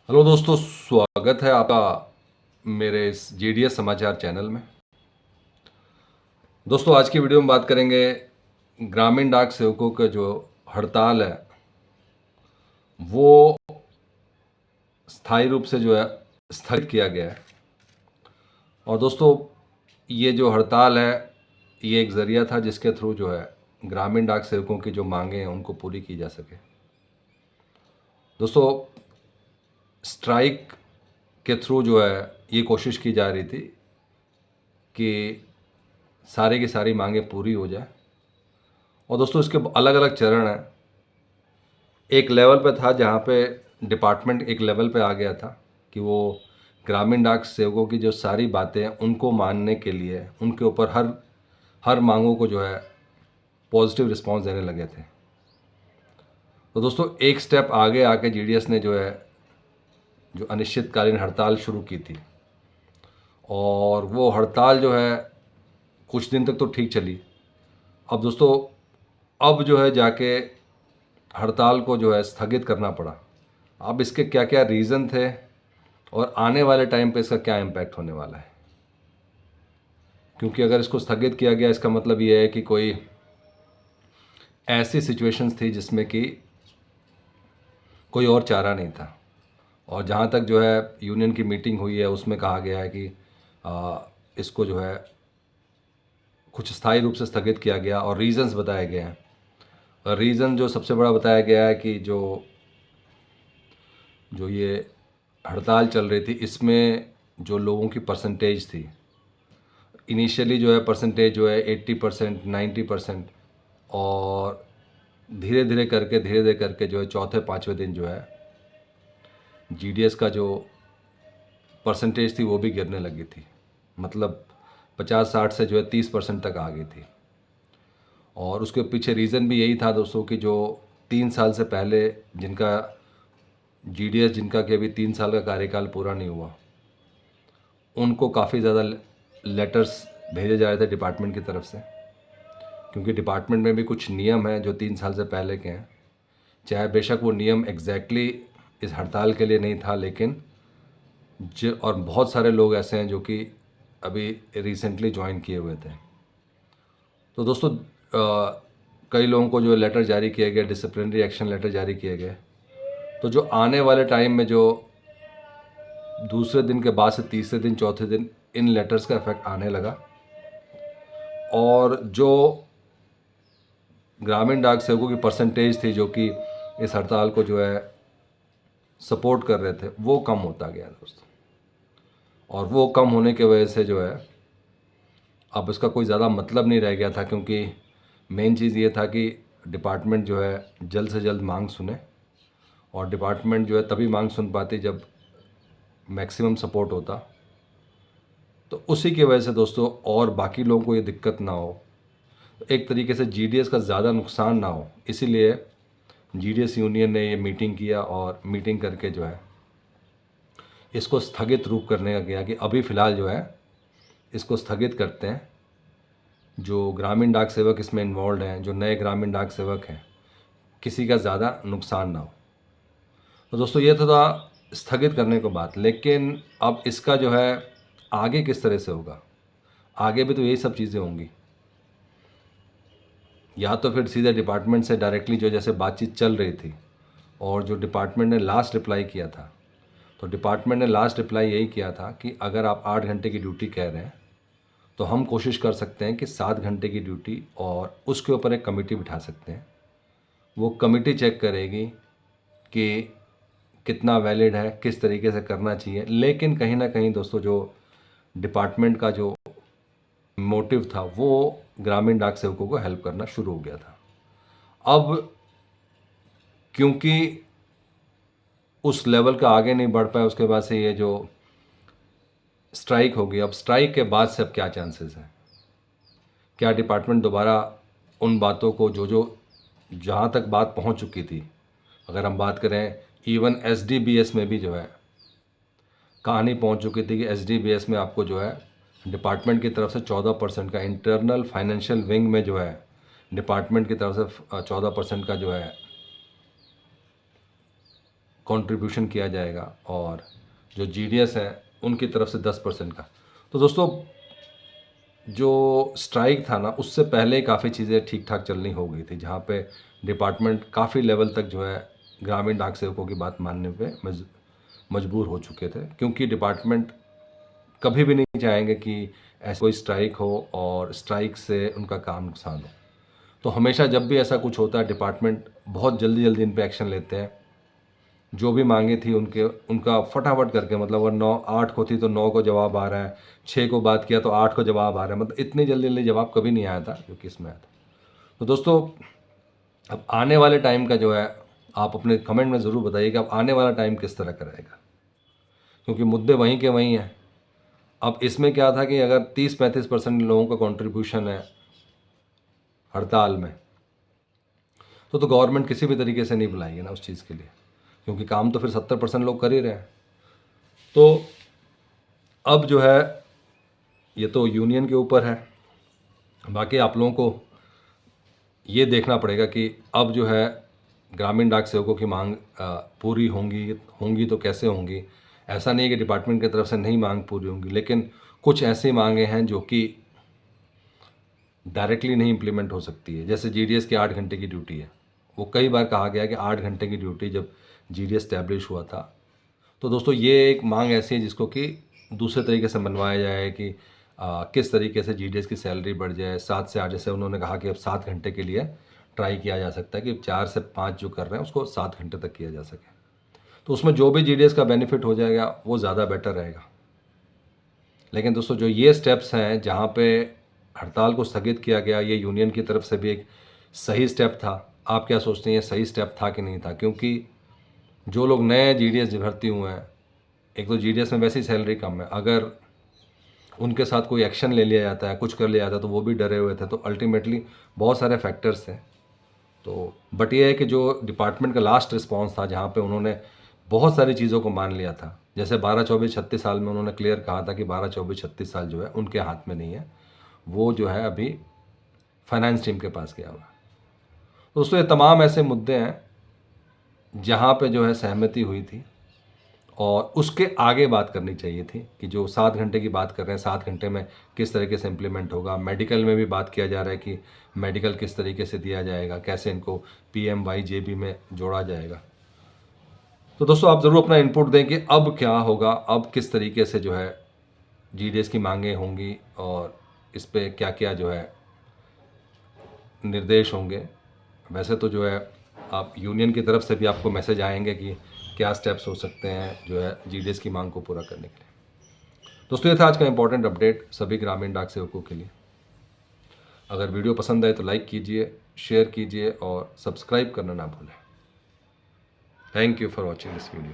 Hello दोस्तों, स्वागत है आपका मेरे इस जीडीएस समाचार चैनल में। दोस्तों, आज की वीडियो में बात करेंगे ग्रामीण डाक सेवकों का जो हड़ताल है वो स्थायी रूप से जो है स्थगित किया गया है। और दोस्तों, ये जो हड़ताल है ये एक ज़रिया था जिसके थ्रू जो है ग्रामीण डाक सेवकों की जो मांगे हैं उनको पूरी की जा सके। दोस्तों, स्ट्राइक के थ्रू जो है ये कोशिश की जा रही थी कि सारी की सारी मांगें पूरी हो जाए। और दोस्तों, इसके अलग अलग चरण हैं। एक लेवल पे था जहाँ पे डिपार्टमेंट एक लेवल पे आ गया था कि वो ग्रामीण डाक सेवकों की जो सारी बातें हैं उनको मानने के लिए उनके ऊपर हर हर मांगों को जो है पॉजिटिव रिस्पांस देने लगे थे। तो दोस्तों, एक स्टेप आगे आके जीडीएस ने जो है जो अनिश्चितकालीन हड़ताल शुरू की थी। और वो हड़ताल जो है कुछ दिन तक तो ठीक चली। अब दोस्तों, अब जो है जाके हड़ताल को जो है स्थगित करना पड़ा। अब इसके क्या क्या रीज़न थे और आने वाले टाइम पे इसका क्या इम्पैक्ट होने वाला है, क्योंकि अगर इसको स्थगित किया गया इसका मतलब ये है कि कोई ऐसी सिचुएशंस थी जिसमें कि कोई और चारा नहीं था। और जहाँ तक जो है यूनियन की मीटिंग हुई है उसमें कहा गया है कि इसको जो है कुछ स्थायी रूप से स्थगित किया गया और रीज़न्स बताए गए हैं। और रीज़न जो सबसे बड़ा बताया गया है कि जो जो ये हड़ताल चल रही थी इसमें जो लोगों की परसेंटेज थी, इनिशियली जो है परसेंटेज जो है 80%, 90%, और धीरे धीरे करके जो है चौथे पाँचवें दिन जो है जीडीएस का जो परसेंटेज थी वो भी गिरने लगी थी। मतलब 50-60 से जो है 30% तक आ गई थी। और उसके पीछे रीज़न भी यही था दोस्तों कि जो 3 साल से पहले जिनका जीडीएस जिनका कि अभी 3 साल का कार्यकाल पूरा नहीं हुआ, उनको काफ़ी ज़्यादा लेटर्स भेजे जा रहे थे डिपार्टमेंट की तरफ से, क्योंकि डिपार्टमेंट में भी कुछ नियम हैं जो 3 साल से पहले के हैं। चाहे बेशक वो नियम एग्जैक्टली इस हड़ताल के लिए नहीं था, लेकिन और बहुत सारे लोग ऐसे हैं जो कि अभी रिसेंटली ज्वाइन किए हुए थे। तो दोस्तों, कई लोगों को जो लेटर जारी किए गए, डिसिप्लिनरी एक्शन लेटर जारी किए गए। तो जो आने वाले टाइम में जो दूसरे दिन के बाद से तीसरे दिन चौथे दिन इन लेटर्स का इफेक्ट आने लगा। और जो ग्रामीण डाक सेवकों की परसेंटेज थी जो कि इस हड़ताल को जो है सपोर्ट कर रहे थे वो कम होता गया दोस्तों। और वो कम होने की वजह से जो है अब इसका कोई ज़्यादा मतलब नहीं रह गया था, क्योंकि मेन चीज़ ये था कि डिपार्टमेंट जो है जल्द से जल्द मांग सुने। और डिपार्टमेंट जो है तभी मांग सुन पाती जब मैक्सिमम सपोर्ट होता। तो उसी की वजह से दोस्तों, और बाकी लोगों को ये दिक्कत ना हो, एक तरीके से जीडीएस का ज़्यादा नुकसान ना हो, इसीलिए जीडीएस यूनियन ने ये मीटिंग किया। और मीटिंग करके जो है इसको स्थगित रूप करने का गया कि अभी फ़िलहाल जो है इसको स्थगित करते हैं। जो ग्रामीण डाक सेवक इसमें इन्वॉल्व हैं, जो नए ग्रामीण डाक सेवक हैं, किसी का ज़्यादा नुकसान ना हो। तो दोस्तों, ये तो था स्थगित करने को बात। लेकिन अब इसका जो है आगे किस तरह से होगा, आगे भी तो यही सब चीज़ें होंगी। या तो फिर सीधे डिपार्टमेंट से डायरेक्टली जो जैसे बातचीत चल रही थी, और जो डिपार्टमेंट ने लास्ट रिप्लाई किया था, तो डिपार्टमेंट ने लास्ट रिप्लाई यही किया था कि अगर आप 8 घंटे की ड्यूटी कह रहे हैं तो हम कोशिश कर सकते हैं कि 7 घंटे की ड्यूटी, और उसके ऊपर एक कमेटी बिठा सकते हैं। वो कमेटी चेक करेगी कि कितना वैलिड है, किस तरीके से करना चाहिए। लेकिन कहीं ना कहीं दोस्तों, जो डिपार्टमेंट का जो मोटिव था वो ग्रामीण डाक सेवकों को हेल्प करना शुरू हो गया था। अब क्योंकि उस लेवल का आगे नहीं बढ़ पाया, उसके बाद से ये जो स्ट्राइक हो गई। अब स्ट्राइक के बाद से अब क्या चांसेस हैं, क्या डिपार्टमेंट दोबारा उन बातों को जो जहाँ तक बात पहुँच चुकी थी, अगर हम बात करें इवन एसडीबीएस में भी जो है कहानी पहुँच चुकी थी कि एसडीबीएस में आपको जो है डिपार्टमेंट की तरफ से 14% का, इंटरनल फाइनेंशियल विंग में जो है डिपार्टमेंट की तरफ से 14% का जो है कंट्रीब्यूशन किया जाएगा और जो जीडीएस हैं उनकी तरफ से 10% का। तो दोस्तों जो स्ट्राइक था ना, उससे पहले काफ़ी चीज़ें ठीक ठाक चलनी हो गई थी, जहाँ पे डिपार्टमेंट काफ़ी लेवल तक जो है ग्रामीण डाक सेवकों की बात मानने पे मजबूर हो चुके थे, क्योंकि डिपार्टमेंट कभी भी नहीं चाहेंगे कि ऐसा कोई स्ट्राइक हो और स्ट्राइक से उनका काम नुकसान हो। तो हमेशा जब भी ऐसा कुछ होता है डिपार्टमेंट बहुत जल्दी जल्दी इन पे एक्शन लेते हैं। जो भी मांगे थी उनका फटाफट करके, मतलब अगर 8 को थी तो 9 को जवाब आ रहा है, 6 को बात किया तो 8 को जवाब आ रहा है, मतलब इतनी जल्दी जल्दी जवाब कभी नहीं आया था जो कि इसमें आया था। तो दोस्तों अब आने वाले टाइम का जो है, आप अपने कमेंट में ज़रूर बताइए कि अब आने वाला टाइम किस तरह का रहेगा, क्योंकि मुद्दे वहीं के वहीं हैं। अब इसमें क्या था कि अगर 30-35% लोगों का कंट्रीब्यूशन है हड़ताल में, तो गवर्नमेंट किसी भी तरीके से नहीं बुलाएगी ना उस चीज़ के लिए, क्योंकि काम तो फिर 70% लोग कर ही रहे हैं। तो अब जो है ये तो यूनियन के ऊपर है, बाकी आप लोगों को ये देखना पड़ेगा कि अब जो है ग्रामीण डाक सेवकों की मांग पूरी होंगी तो कैसे होंगी। ऐसा नहीं है कि डिपार्टमेंट की तरफ से नहीं मांग पूरी होंगी, लेकिन कुछ ऐसी मांगे हैं जो कि डायरेक्टली नहीं इम्प्लीमेंट हो सकती है। जैसे जीडीएस की 8 घंटे की ड्यूटी है, वो कई बार कहा गया कि 8 घंटे की ड्यूटी जब जीडीएस स्टैब्लिश हुआ था। तो दोस्तों ये एक मांग ऐसी है जिसको कि दूसरे तरीके से मनवाया जाए कि किस तरीके से जीडीएस की सैलरी बढ़ जाए 7 से 8। जैसे उन्होंने कहा कि अब 7 घंटे के लिए ट्राई किया जा सकता है कि 4 से 5 जो कर रहे हैं उसको 7 घंटे तक किया जा सके। तो उसमें जो भी जीडीएस का बेनिफिट हो जाएगा वो ज़्यादा बेटर रहेगा। लेकिन दोस्तों जो ये स्टेप्स हैं जहाँ पे हड़ताल को स्थगित किया गया, ये यूनियन की तरफ से भी एक सही स्टेप था। आप क्या सोचते हैं ये सही स्टेप था कि नहीं था? क्योंकि जो लोग नए जीडीएस भर्ती हुए हैं, एक तो जीडीएस में वैसी सैलरी कम है, अगर उनके साथ कोई एक्शन ले लिया जाता है, कुछ कर लिया जाता है, तो वो भी डरे हुए थे। तो अल्टीमेटली बहुत सारे फैक्टर्स थे। तो बट ये है कि जो डिपार्टमेंट का लास्ट रिस्पॉन्स था, जहाँ पे उन्होंने बहुत सारी चीज़ों को मान लिया था, जैसे 12, 24, 36 साल में उन्होंने क्लियर कहा था कि 12, 24, 36 साल जो है उनके हाथ में नहीं है, वो जो है अभी फाइनेंस टीम के पास गया हुआ है। तो दोस्तों ये तमाम ऐसे मुद्दे हैं जहाँ पे जो है सहमति हुई थी और उसके आगे बात करनी चाहिए थी कि जो 7 घंटे की बात कर रहे हैं, 7 घंटे में किस तरीके से इम्प्लीमेंट होगा। मेडिकल में भी बात किया जा रहा है कि मेडिकल किस तरीके से दिया जाएगा, कैसे इनको PMYJB में जोड़ा जाएगा। तो दोस्तों आप ज़रूर अपना इनपुट दें कि अब क्या होगा, अब किस तरीके से जो है जीडीएस की मांगें होंगी और इस पे क्या क्या जो है निर्देश होंगे। वैसे तो जो है आप यूनियन की तरफ से भी आपको मैसेज आएंगे कि क्या स्टेप्स हो सकते हैं जो है जीडीएस की मांग को पूरा करने के लिए। दोस्तों ये था आज का इंपॉर्टेंट अपडेट सभी ग्रामीण डाक सेवकों के लिए। अगर वीडियो पसंद आए तो लाइक कीजिए, शेयर कीजिए और सब्सक्राइब करना ना भूलें। Thank you for watching this video.